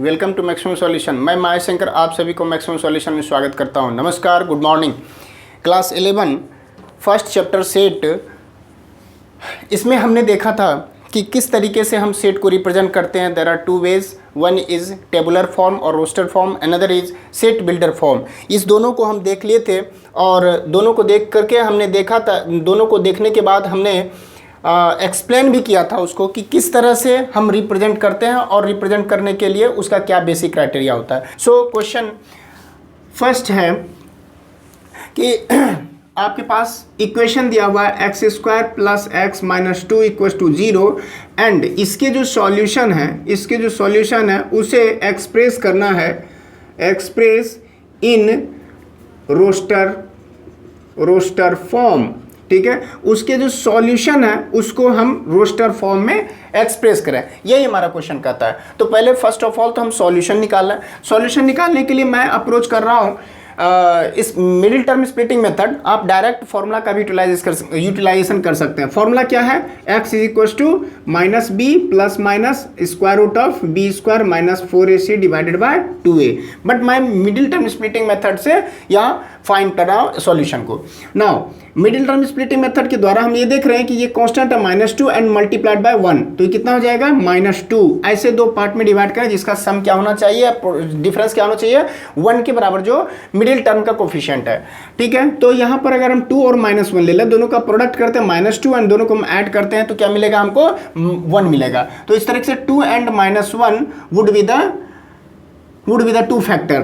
Welcome to maximum solution. मैं माया शंकर आप सभी को मैक्सिमम सॉल्यूशन में स्वागत करता हूं। नमस्कार, good morning. Class 11 first chapter set, इसमें हमने देखा था कि किस तरीके से हम सेट को रिप्रेजेंट करते हैं। There are two ways, one is tabular form और roster form, another is set builder form. इस दोनों को हम देख लिए थे और दोनों को देख करके हमने देखा था, दोनों को देखने के बाद हमने एक्सप्लेन भी किया था उसको कि किस तरह से हम रिप्रेजेंट करते हैं और रिप्रेजेंट करने के लिए उसका क्या बेसिक क्राइटेरिया होता है। सो क्वेश्चन फर्स्ट है कि आपके पास इक्वेशन दिया हुआ है x square plus x minus 2 equals to 0 and इसके जो सॉल्यूशन है उसे एक्सप्रेस करना है, एक्सप्रेस इन रोस्टर फॉर्म। ठीक है, उसके जो सॉल्यूशन है उसको हम रोस्टर फॉर्म में एक्सप्रेस करें, यही हमारा क्वेश्चन कहता है। तो पहले फर्स्ट ऑफ ऑल तो हम सॉल्यूशन निकालना है। सॉल्यूशन निकालने के लिए मैं अप्रोच कर रहा हूँ इस मिडिल टर्म स्प्लिटिंग मेथड। आप डायरेक्ट फॉर्मूला का भी यूटिलाइजेशन कर सकते हैं। फॉर्मूला क्या है? x is equal to minus b plus minus square root of b square minus 4ac divided by 2a। But मैं मिडिल टर्म स्प्लिटिंग मेथड से यहाँ फाइंड कर रहा हूँ सॉल्यूशन को। Now middle term splitting method के द्वारा हम ये देख रहे हैं कि ये कांस्टेंट है -2 एंड मल्टीप्लाइड बाय 1, तो ये कितना हो जाएगा -2। ऐसे दो पार्ट में डिवाइड करें जिसका सम क्या होना चाहिए, डिफरेंस क्या होना चाहिए, 1 के बराबर जो मिडिल टर्म का कोफिशिएंट है। ठीक है, तो यहाँ पर अगर हम 2 और -1 ले लें, दोनों का प्रोडक्ट करते हैं -2 एंड दोनों को हम ऐड करते हैं तो क्या मिलेगा हमको? 1 मिलेगा। तो इस तरह से 2 and -1 would be the two factor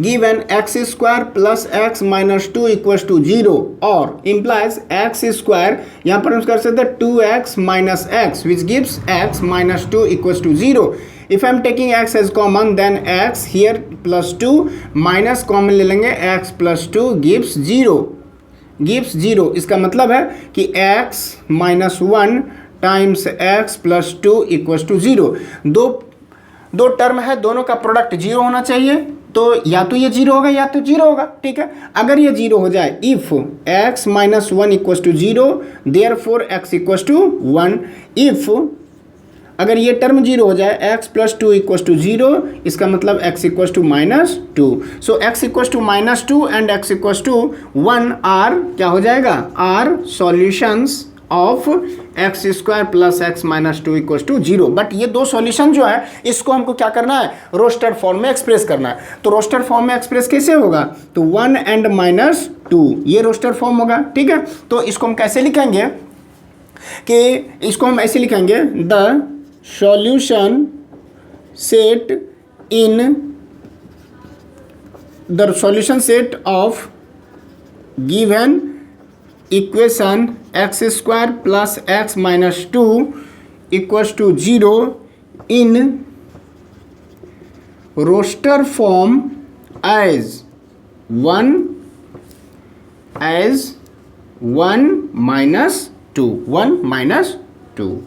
given x square plus x minus 2 equals to 0 और implies x square, यहाँ पर हम कर सकते हैं 2x minus x which gives x minus 2 equals to 0. If I am taking x as common then x here plus 2 minus common ले लेंगे, x plus 2 gives 0. इसका मतलब है कि x minus 1 times x plus 2 equals to 0. दो term है, दोनों का प्रोडक्ट 0 होना चाहिए, तो या तो ये 0 होगा या तो 0 होगा। ठीक है, अगर ये 0 हो जाए, if x minus 1 equals to 0 therefore x equals to 1। If अगर ये टर्म 0 हो जाए, x प्लस 2 इक्वल्स टू 0, इसका मतलब x equals to -2। So x equals to -2 and x equals to 1 are क्या हो जाएगा? Are solutions of x square plus x minus 2 equals to 0। But ये दो सॉल्यूशन जो है इसको हमको क्या करना है? रोस्टर फॉर्म में एक्सप्रेस करना है। तो रोस्टर फॉर्म में एक्सप्रेस कैसे होगा? तो 1 एंड -2 ये रोस्टर फॉर्म होगा। ठीक है, तो इसको हम कैसे लिखेंगे कि इसको हम ऐसे लिखेंगे, the solution set of given equation x square plus x minus 2 equals to 0 in roster form as 1 -2।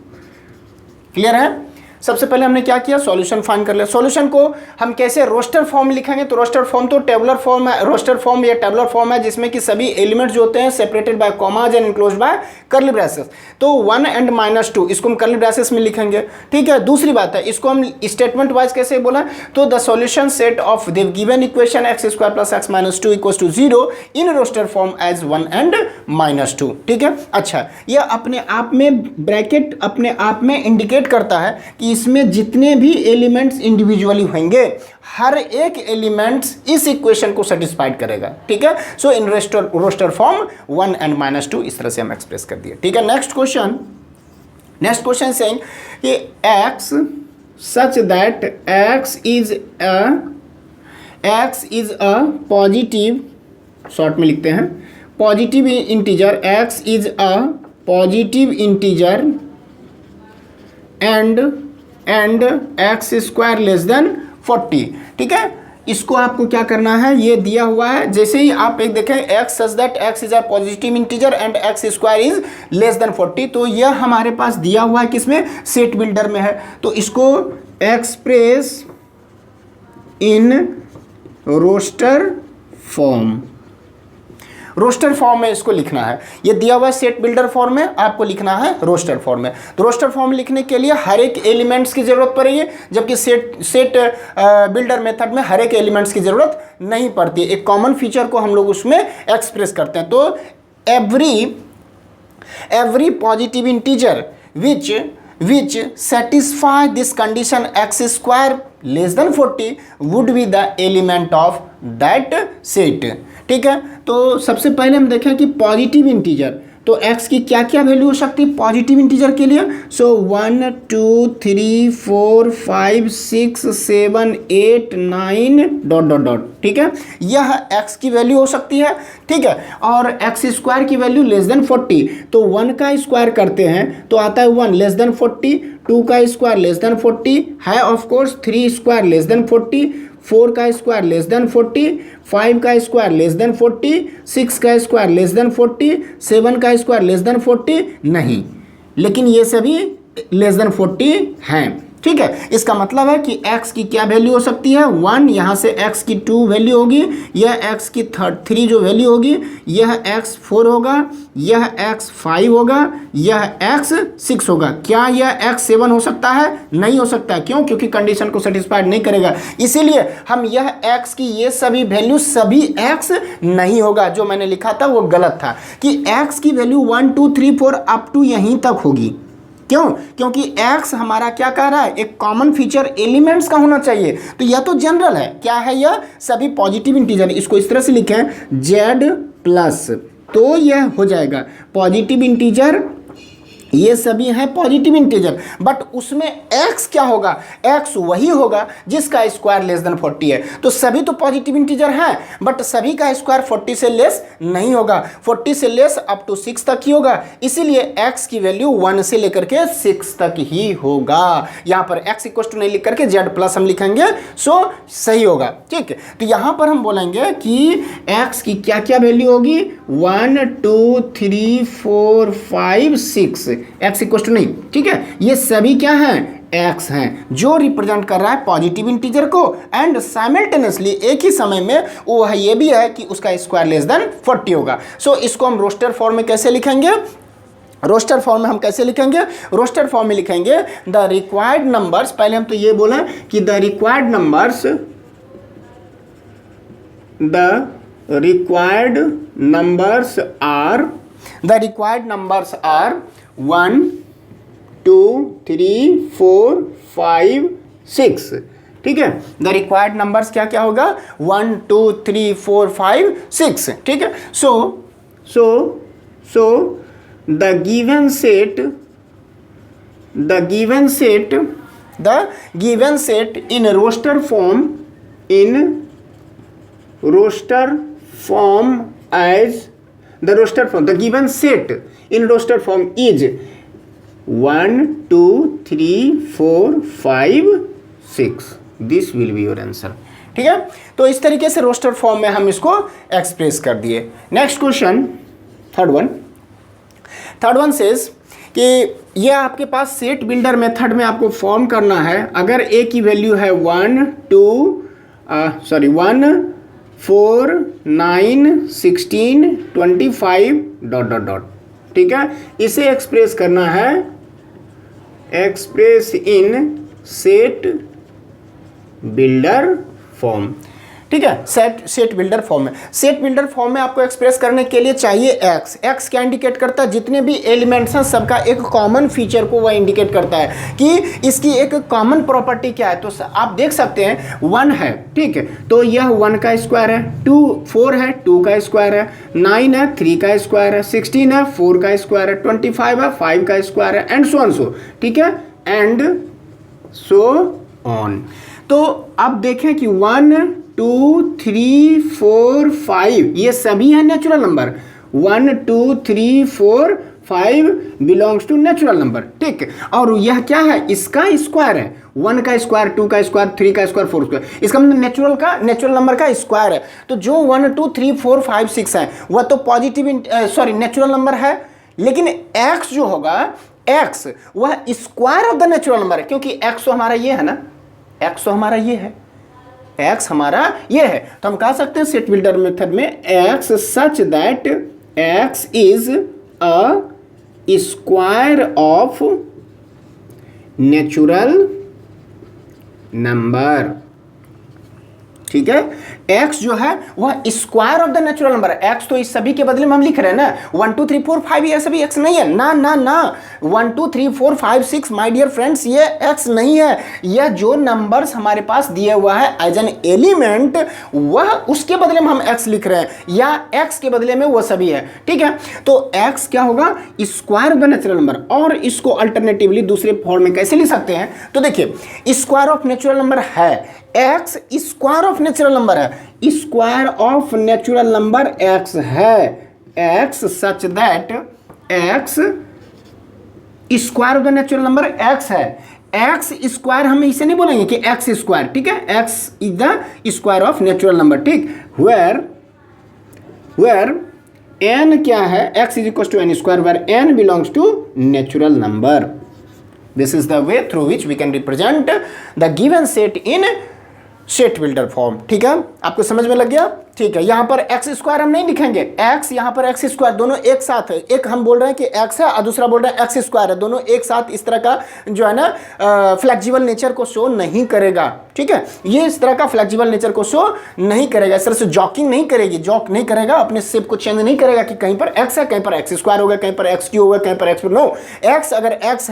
Clear है? सबसे पहले हमने क्या किया? सॉल्यूशन फाइंड कर लिया। सॉल्यूशन को हम कैसे रोस्टर फॉर्म लिखेंगे? तो रोस्टर फॉर्म तो टेबुलर फॉर्म है, रोस्टर फॉर्म या टेबुलर फॉर्म है जिसमें कि सभी एलिमेंट्स जो होते हैं separated by commas and enclosed bye curly braces. तो 1 एंड -2 इसको हम कर्ली ब्रेसेस में लिखेंगे। ठीक है, दूसरी बात है, इसको हम स्टेटमेंट वाइज कैसे बोला? तो the solution set of the given equation x square plus x minus 2 equals to 0 in roster form as 1 and -2। ठीक है, अच्छा, यह अपने आप में ब्रैकेट अपने आप में इंडिकेट करता है कि इसमें जितने भी एलिमेंट्स इंडिविजुअली होंगे हर एक एलिमेंट्स इस इक्वेशन को सेटिस्फाइड करेगा। ठीक है, सो इन रोस्टर फॉर्म 1 एंड -2 इस तरह से हम एक्सप्रेस कर दिए। ठीक है, नेक्स्ट क्वेश्चन सेइंग कि x such that x is a positive, short में लिखते हैं positive integer, x is a positive integer and x square less than 40। ठीक है, इसको आपको क्या करना है? ये दिया हुआ है, जैसे ही आप एक देखें x such that x is a positive integer and x square is less than 40, तो यह हमारे पास दिया हुआ है किसमें? सेट बिल्डर में है। तो इसको express in roster form. Roster form में इसको लिखना है। ये दिया हुआ सेट बिल्डर फॉर्म में, आपको लिखना है रोस्टर फॉर्म में। तो रोस्टर फॉर्म लिखने के लिए हर एक एलिमेंट्स की जरूरत पड़ेगी, जबकि सेट बिल्डर मेथड में हर एक एलिमेंट्स की जरूरत नहीं पड़ती। एक कॉमन फीचर को हम लोग उसमें एक्सप्रेस करते हैं। तो every positive integer which satisfy this condition x square less than 40 would be the element of that set। ठीक है, तो सबसे पहले हम देखें कि पॉजिटिव इंटीजर, तो x की क्या क्या वैल्यू हो सकती है पॉजिटिव इंटीजर के लिए। सो 1 2 3 4 5 6 7 8 9 डॉट डॉट डॉट। ठीक है, यह x की वैल्यू हो सकती है। ठीक है, और x स्क्वायर की वैल्यू लेस देन 40, तो 1 का स्क्वायर करते हैं तो आता है 1 लेस देन 40, 2 का स्क्वायर लेस देन 40 है of course, 3 square less than 40, 4 का स्क्वायर लेस देन 40, 5 का स्क्वायर लेस देन 40, 6 का स्क्वायर लेस देन 40, 7 का स्क्वायर लेस देन 40 नहीं, लेकिन ये सभी लेस देन 40 हैं। ठीक है, इसका मतलब है कि x की क्या वैल्यू हो सकती है 1, यहाँ से x की 2 वैल्यू होगी, यह x की 3 जो वैल्यू होगी, यह x 4 होगा, यह x 5 होगा, यह x 6 होगा। क्या यह x 7 हो सकता है? नहीं हो सकता है। क्यों? क्योंकि कंडीशन को सेटिस्फाइड नहीं करेगा। इसीलिए हम यह x की ये सभी वैल्यू सभी x नहीं होगा। जो मैंने लिखा था वो गलत था कि x की वैल्यू 1 2 3 4 अप टू यहीं तक होगी। क्यों? क्योंकि x हमारा क्या कह रहा है, एक कॉमन फीचर एलिमेंट्स का होना चाहिए। तो यह तो जनरल है, क्या है यह? सभी पॉजिटिव इंटीजर। इसको इस तरह से लिखें z प्लस, तो यह हो जाएगा पॉजिटिव इंटीजर, ये सभी हैं पॉजिटिव इंटीजर, बट उसमें x क्या होगा? x वही होगा जिसका स्क्वायर लेस देन 40 है। तो सभी तो पॉजिटिव इंटीजर हैं, बट सभी का स्क्वायर 40 से लेस नहीं होगा, 40 से लेस अप टू 6 तक ही होगा। इसीलिए x की वैल्यू 1 से लेकर के 6 तक ही होगा। यहाँ पर x इक्वल टू नहीं लिख करके z प्लस हम लिखेंगे, सो सही होगा। ठीक है, तो यहाँ पर हम बोलेंगे कि x की क्या क्या वैल्यू होगी 1 2 3 4 5 6, x इक्वल टू नहीं। ठीक है, ये सभी क्या हैं? x हैं, जो रिप्रेजेंट कर रहा है पॉजिटिव इंटीजर को, एंड साइमल्टेनियसली एक ही समय में वो है ये भी है कि उसका स्क्वायर लेस देन 40 होगा। सो इसको हम रोस्टर फॉर्म में कैसे लिखेंगे? रोस्टर फॉर्म में हम कैसे लिखेंगे? रोस्टर फॉर्म में लिखेंगे द रिक्वायर्ड नंबर्स, पहले हम तो ये बोला कि द रिक्वायर्ड नंबर्स आर 1 2 3 4 5 6। ठीक है, द रिक्वायर्ड नंबर्स क्या क्या होगा 1 2 3 4 5 6। ठीक है, so the given set in roster form as the given set in roster form is 1 2 3 4 5 6। This will be your answer। ठीक है, तो इस तरीके से रोस्टर फॉर्म में हम इसको एक्सप्रेस कर दिए। Next question, third one says कि ये आपके पास सेट बिल्डर मेथड में आपको फॉर्म करना है। अगर a की वैल्यू है 1 4 9 16 25 डॉट डॉट डॉट। ठीक है, इसे एक्सप्रेस करना है, express in set builder form. ठीक है, सेट बिल्डर फॉर्म में, सेट बिल्डर फॉर्म में आपको एक्सप्रेस करने के लिए चाहिए x क्या इंडिकेट करता है? जितने भी एलिमेंट्स हैं सबका एक कॉमन फीचर को वह इंडिकेट करता है कि इसकी एक कॉमन प्रॉपर्टी क्या है। तो आप देख सकते हैं 1 है, ठीक है, तो यह 1 का स्क्वायर है, 4 है 2 का स्क्वायर है, 9 है 3 का स्क्वायर है, 16 है 4 का स्क्वायर है, 25 है 5 का स्क्वायर है, एंड सो। ठीक है, एंड सो ऑन। तो अब देखें कि 1 2 3 4 5 ये सभी हैं natural number. 1 2 3 4 5 belongs to natural number. ठीक है, और यह क्या है? इसका स्क्वायर है, 1 का स्क्वायर 2 का स्क्वायर 3 का स्क्वायर 4 स्क्वायर, इसका मतलब नेचुरल नंबर का स्क्वायर है। तो जो 1 2 3 4 5 6 है वह तो पॉजिटिव नेचुरल नंबर है, लेकिन x जो होगा x वह square of the natural number है, क्योंकि x तो हमारा ये है ना, x तो हमारा ये है, x हमारा ये है। तो हम कह सकते हैं सेट बिल्डर मेथड में x such that x is a square of natural number. ठीक है, x जो है वह square of the natural number. x तो इस सभी के बदले में हम लिख रहे हैं ना, 1 2 3 4 5 ये सभी x नहीं है ना ना ना। 1 2 3 4 5 6 माय डियर फ्रेंड्स ये x नहीं है। यह जो नंबर्स हमारे पास दिए हुआ है एज एन एलिमेंट वह उसके बदले में हम x लिख रहे हैं, या x के बदले में वह सभी है। ठीक है, तो x क्या होगा, square of the natural number. और इसको अल्टरनेटिवली दूसरे फॉर्म में कैसे लिख सकते हैं, तो देखिए स्क्वायर ऑफ नेचुरल नंबर है x, square of natural number है, square of natural number x है, x such that x square of the natural number x है। x स्क्वायर हम इसे नहीं बोलेंगे कि x स्क्वायर, ठीक है, x is the square of natural number. ठीक, वेयर n क्या है, x is equal to n square, where n belongs to natural number. This is the way through which we can represent the given set in set builder form. ठीक है, आपको समझ में लग गया। ठीक है, यहां पर एक्स स्क्वायर हम नहीं लिखेंगे, एक्स यहां पर एक्स स्क्वायर दोनों एक साथ है। एक हम बोल रहे हैं कि एक्स है और दूसरा बोल रहे हैं एक्स स्क्वायर है, दोनों एक साथ इस तरह का जो है ना फ्लेक्सिबल नेचर को शो नहीं करेगा। ठीक है, ये इस तरह का फ्लेक्सिबल नेचर को शो नहीं करेगा, इस तरह से जॉकिंग नहीं करेगी, जॉक नहीं करेगा, अपने शेप को चेंज नहीं करेगा कि कहीं पर एक्स है, कहीं पर एक्स स्क्वायर होगा, कहीं पर एक्स क्यू होगा, कहीं पर एक्स। नो, एक्स अगर एक्स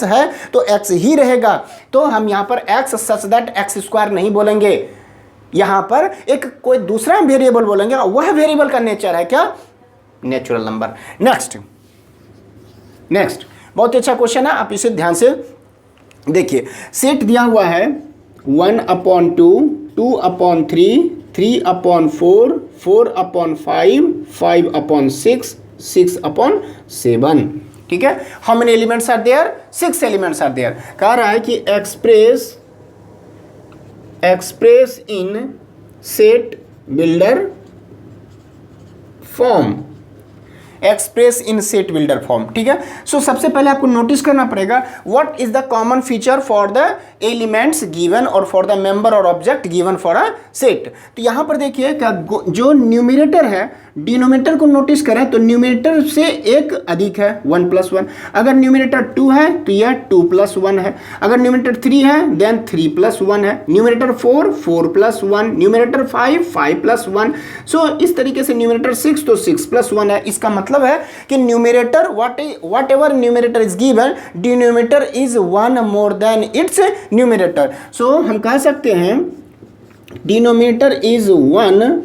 है तो एक्स ही रहेगा। तो हम यहां पर x such that x square नहीं बोलेंगे, यहां पर एक कोई दूसरा वेरिएबल बोलेंगे, वह वेरिएबल का नेचर है क्या, नेचुरल नंबर। नेक्स्ट बहुत अच्छा क्वेश्चन है, आप इसे ध्यान से देखिए। सेट दिया हुआ है 1/2, 2/3, 3/4, 4/5, 5/6, 6/7। ठीक है, how many elements are there, 6 elements are there. कह रहा है कि express in set builder form, express in set builder form. ठीक है, सो सबसे पहले आपको नोटिस करना पड़ेगा what is the common feature for the elements given और फॉर द मेंबर और object given for a set. तो यहां पर देखिए जो न्यूमरेटर है, डिनोमिनेटर को नोटिस करें तो न्यूमरेटर से एक अधिक है 1 + 1। अगर न्यूमरेटर 2 है तो यह 2 + 1 है। अगर न्यूमरेटर 3 है देन 3 + 1 है। Numerator 4 4 + 1, numerator 5 5 + 1। सो इस तरीके से न्यूमरेटर 6 तो 6 + 1 है। इसका मतलब है कि numerator whatever numerator is given, denominator is 1 more than its numerator. So हम कह सकते हैं denominator is 1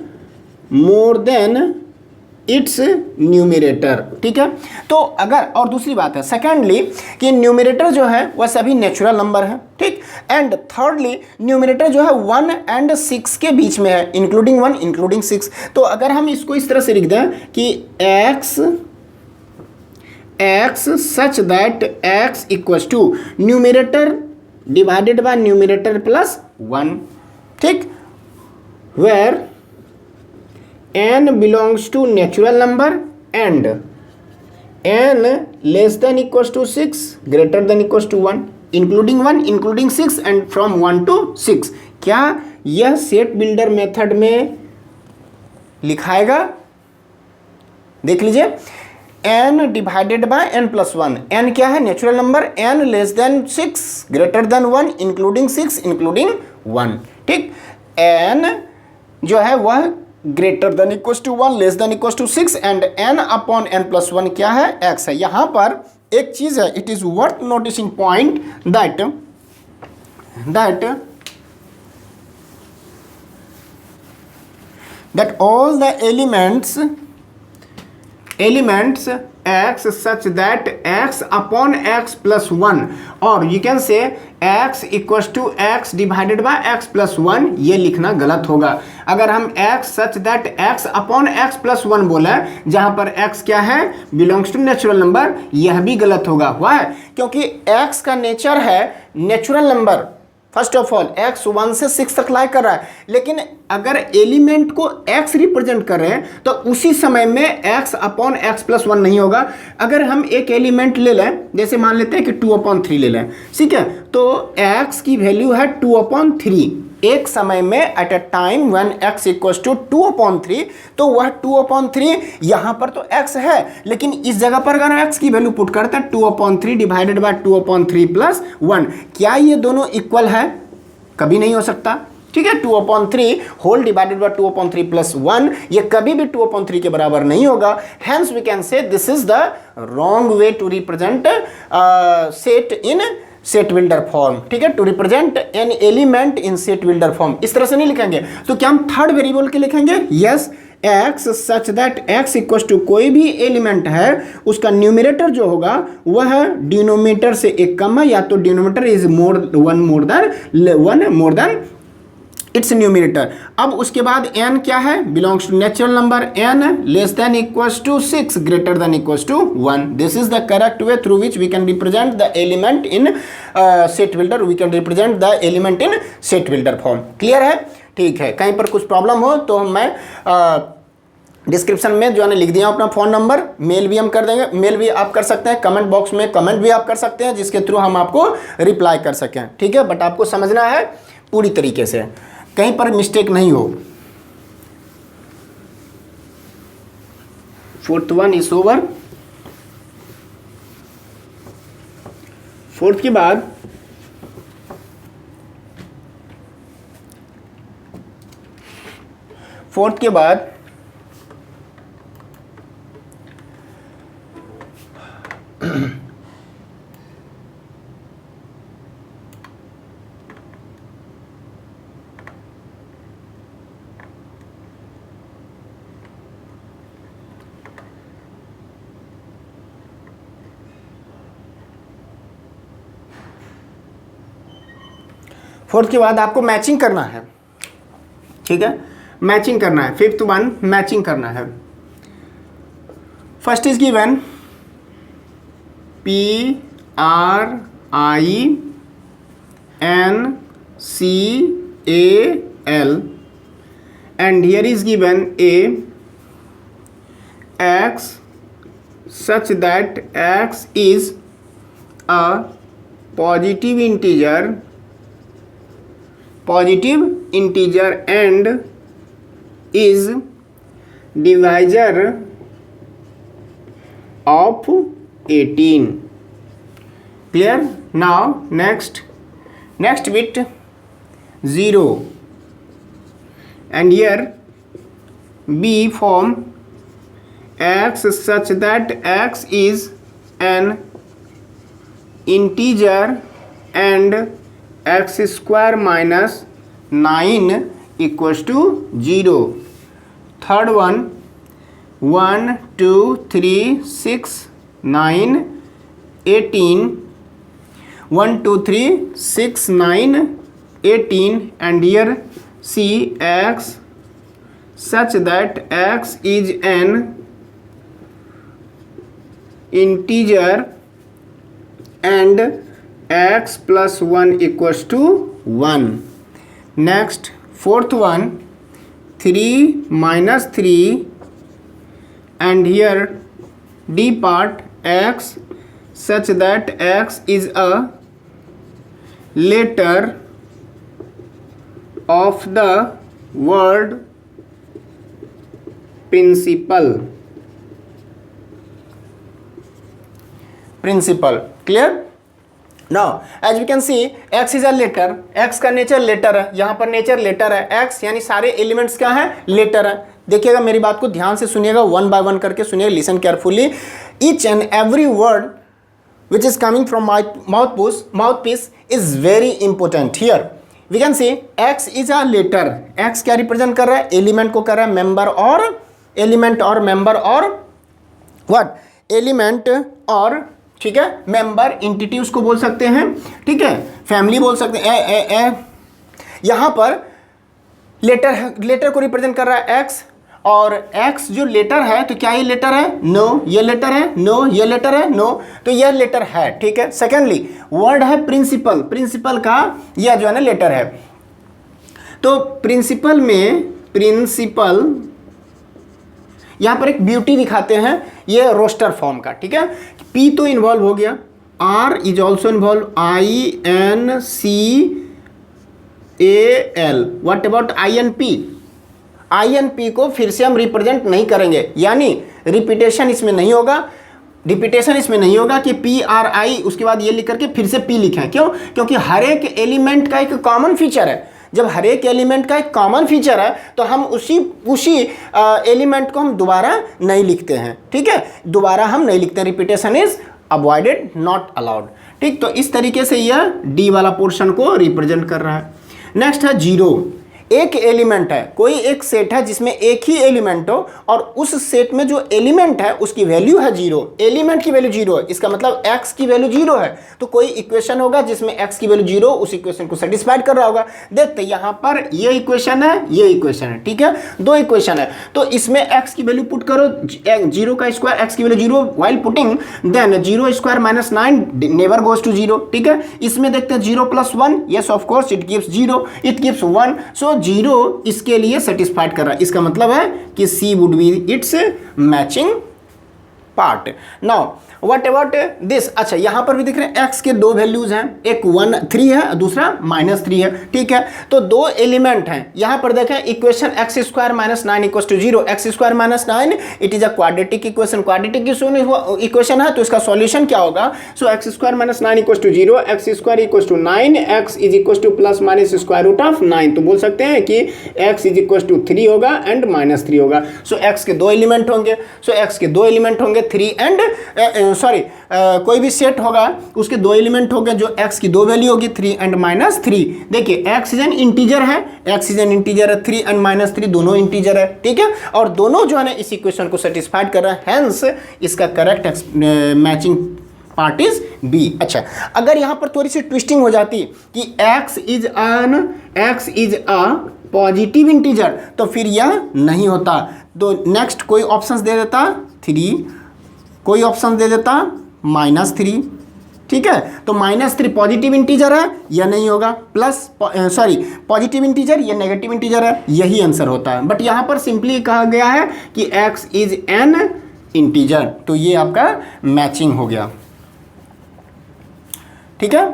more than its numerator. ठीक है, तो अगर, और दूसरी बात है सेकेंडली कि न्यूमरेटर जो है वह सभी नेचुरल नंबर है। ठीक, एंड थर्डली न्यूमरेटर जो है 1 और 6 के बीच में है, इंक्लूडिंग 1 इंक्लूडिंग 6। तो अगर हम इसको इस तरह से लिख दें कि x such that x equals to numerator divided by numerator plus 1। ठीक, where n belongs to natural number and n less than equals to 6 greater than equals to 1 including 1 including 6 and from 1 to 6। क्या यह set builder method में लिखाएगा, देख लीजिए, n divided by n + 1। n क्या है, natural number, n less than 6 greater than 1 including 6 including 1। ठीक, n जो है वह greater than equals to 1 less than equals to 6 and n/n + 1 क्या है, x है। यहां पर एक चीज है, it is worth noticing point that all the elements x such that x/x + 1 और you can say x equals to x divided by x + 1, ये लिखना गलत होगा। अगर हम x such that x/x + 1 बोले जहां पर x क्या है, बिलोंग्स टू नेचुरल नंबर, यह भी गलत होगा। वाई, क्योंकि x का नेचर है natural number. First of all x 1 से 6 तक लाई कर रहा है, लेकिन अगर एलिमेंट को x रिप्रेजेंट कर रहे हैं तो उसी समय में x/x + 1 नहीं होगा। अगर हम एक एलिमेंट ले लें, जैसे मान लेते हैं कि 2/3 ले लें, ठीक है, तो x की वैल्यू है 2/3। एक समय में at a time when x equals to 2/3, तो वह 2/3 यहां पर तो x है, लेकिन इस जगह पर अगर x की वैल्यू पुट करते हैं 2/3 डिवाइडेड बाय 2/3 प्लस 1, क्या ये दोनों इक्वल है? कभी नहीं हो सकता, ठीक है। 2/3 होल डिवाइडेड बाय 2/3 प्लस 1, ये कभी भी 2/3 के बराबर नहीं होगा। Hence we can say this is the wrong way to represent set in set builder form, ठीक है, to represent an element in set builder form. इस तरह से नहीं लिखेंगे, तो क्या हम थर्ड वेरिएबल के लिखेंगे? Yes, x such that x equal to कोई भी एलिमेंट है उसका न्यूमरेटर जो होगा वह डिनोमिनेटर से एक कम है, या तो denominator is one more than its numerator. अब उसके बाद n क्या है? Belongs to natural number, n less than equals to 6 greater than equals to 1। This is the correct way through which we can represent the element in set builder, we can represent the element in set builder form. Clear है? ठीक है। कहीं पर कुछ problem हो तो मैं description में जो है लिख दिया अपना फ़ोन नंबर, मेल भी हम कर देंगे, मेल भी आप कर सकते हैं, कमेंट बॉक्स में कमेंट भी आप कर सकते हैं जिसके थ्रू हम आपको रिप्लाई कर सकें, ठीक है। बट आपको समझना है पूरी तरीके से, कहीं पर मिस्टेक नहीं हो। Fourth one is over. Fourth के बाद आपको मैचिंग करना है, ठीक है, मैचिंग करना है। फिफ्थ वन मैचिंग करना है। First is given PRINCAL and here is given a x such that x is a positive integer and is divisor of 18. Clear? Now next bit 0 and here B form x such that x is an integer and x square minus 9 equals to 0. Third one 1 2 3 6 9 18 1 2 3 6 9 18 and here see x such that x is an integer and x plus 1 equals to 1. Next fourth one 3 minus 3 and here D part x such that x is a letter of the word principal. Clear? Now as we can see x is a letter, x का nature letter है, यहाँ पर nature letter है, x यानी सारे elements क्या है? Letter है। देखिएगा मेरी बात को ध्यान से सुनिएगा, वन बाय वन करके सुनिएगा, listen carefully. Each and every word which is coming from my mouthpiece is very important. Here we can see x is a letter, x क्या रिप्रेजेंट कर रहा है? एलिमेंट को कर रहा है, मेंबर और एलिमेंट और मेंबर और व्हाट? एलिमेंट और, ठीक है, मेंबर इंटिटी उसको बोल सकते हैं, ठीक है, फैमिली बोल सकते हैं। यहाँ पर लेटर को रिप्रेजेंट कर रहा है x, और x जो लेटर है तो क्या ये लेटर है? नो, ये लेटर है, नो, ये लेटर है, नो, तो यह लेटर है, ठीक है। सेकेंडली वर्ड है प्रिंसिपल का यह जो है ना लेटर है। तो प्रिंसिपल यहाँ पर एक ब्यूटी दिखाते हैं, ये रोस्टर फॉर्म का, ठीक है। P तो इन्वॉल्व हो गया, R is also involve, INCAL AL। What about INP? INP को फिर से हम रिप्रेजेंट नहीं करेंगे, यानी रिपीटेशन इसमें नहीं होगा, रिपीटेशन इसमें नहीं होगा कि PRI उसके बाद ये लिख करके फिर से P लिखें। क्यों? क्योंकि हर एक एलिमेंट का एक कॉमन फीचर है। जब हर एक एलिमेंट का एक कॉमन फीचर है तो हम उसी एलिमेंट को हम दोबारा नहीं लिखते हैं। ठीक है, दोबारा हम नहीं लिखते, repetition is avoided, not allowed. ठीक, तो इस तरीके से यह D वाला पोर्शन को रिप्रेजेंट कर रहा है। नेक्स्ट है जीरो। एक एलिमेंट है, कोई एक सेट है जिसमें एक ही एलिमेंट हो और उस सेट में जो एलिमेंट है उसकी वैल्यू है जीरो, एलिमेंट की वैल्यू जीरो है, इसका मतलब x की वैल्यू जीरो है। तो कोई इक्वेशन होगा जिसमें x की वैल्यू जीरो, उस इक्वेशन को सेटिस्फाइड कर रहा होगा। देखते यहाँ पर ये इक्वेशन है, ये इक्वेशन है। ठीक है, दो इक्वेशन है, तो इसमें x की वैल्यू पुट करो, जीरो का स्क्वायर, x की value zero, while putting then zero square minus 9 never goes to zero. ठीक है, इसमें देखते हैं zero plus 1, yes of course it gives zero, it gives 1, so zero इसके लिए सेटिस्फाइड कर रहा है। इसका मतलब है कि C would be it's matching part. Now what about this? अच्छा, यहां पर भी दिख रहे हैं x के दो वैल्यूज हैं, एक 1 3 है, दूसरा -3 है। ठीक है, तो दो एलिमेंट हैं। यहां पर देखें equation x square minus 9 equal to 0, x square minus 9 it is a quadratic equation, quadratic equation है तो इसका सॉल्यूशन क्या होगा? So x square minus 9 equal to 0, x square equal to 9, x is equal to plus minus square root of 9। तो बोल सकते हैं कि x इज इक्वल टू 3 होगा एंड -3 होगा। सो x के दो एलिमेंट होंगे, सो x के दो एलिमेंट होंगे 3 एंड कोई भी सेट होगा उसके दो एलिमेंट होंगे जो x की दो वैल्यू होगी 3 एंड -3। देखिए x इज एन इंटीजर है, x इज एन इंटीजर है, 3 एंड -3 दोनों इंटीजर है। ठीक है, और दोनों जो है ना इस इक्वेशन को सेटिस्फाइड कर रहा है, हेंस इसका correct matching part is B। अच्छा, अगर यहां पर थोड़ी सी ट्विस्टिंग हो जाती कि x is a positive integer तो फिर यह नहीं होता। तो नेक्स्ट कोई ऑप्शंस दे देता 3, कोई ऑप्शन दे देता -3। ठीक है, तो -3 पॉजिटिव इंटीजर है, यह नहीं होगा, प्लस पॉजिटिव इंटीजर, यह नेगेटिव इंटीजर है, यही आंसर होता है। बट यहाँ पर सिंपली कहा गया है कि x इज एन इंटीजर, तो ये आपका मैचिंग हो गया। ठीक है,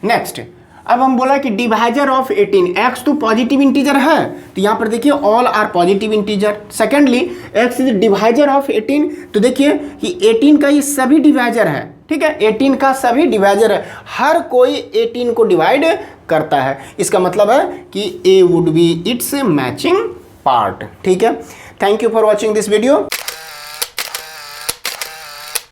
नेक्स्ट अब हम बोला कि डिवाइजर ऑफ 18, x तो पॉजिटिव इंटीजर है तो यहाँ पर देखिए all are positive integer. Secondly x is divisor of 18, तो देखिए कि 18 का ये सभी डिवाइजर है। ठीक है, 18 का सभी डिवाइजर है, हर कोई 18 को डिवाइड करता है। इसका मतलब है कि A would be it's matching part. ठीक है, thank you for watching this video.